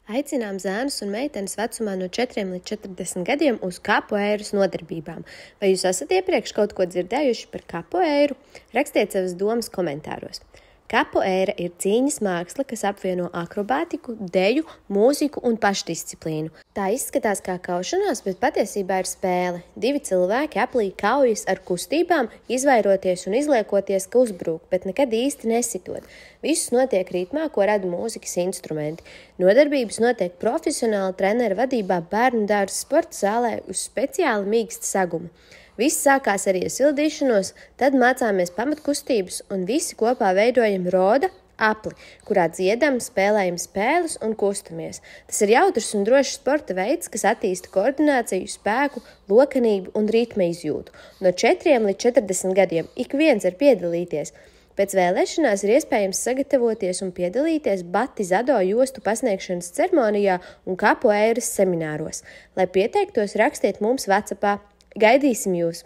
Aicinām zēnus un meitenes vecumā no 4 līdz 40 gadiem uz kapoeiras nodarbībām. Vai jūs esat iepriekš kaut ko dzirdējuši par kapoeiru? Rakstiet savas domas komentāros. Kapoeira ir cīņas māksla, kas apvieno akrobātiku, deju, mūziku un pašdisciplīnu. Tā izskatās kā kaušanās, bet patiesībā ir spēle. Divi cilvēki aplī kaujas ar kustībām, izvairoties un izliekoties, ka uzbrūk, bet nekad īsti nesitot. Viss notiek ritmā, ko rada mūzikas instrumenti. Nodarbības notiek profesionāla trenera vadībā bērnu dārza sporta zālē uz speciāli mīksta saguma. Viss sākās ar iesildīšanos, tad mācāmies pamatkustības un visi kopā veidojam roda apli, kurā dziedam, spēlējam spēles un kustamies. Tas ir jautrs un drošs sporta veids, kas attīsta koordināciju, spēku, lokanību un ritma izjūtu. No 4 līdz 40 gadiem ik viens var piedalīties. Pēc vēlēšanās ir iespējams sagatavoties un piedalīties Bati Zado jostu pasniegšanas ceremonijā un kapoeiras semināros. Lai pieteiktos, rakstiet mums WhatsAppā. Gaidīsim jūs!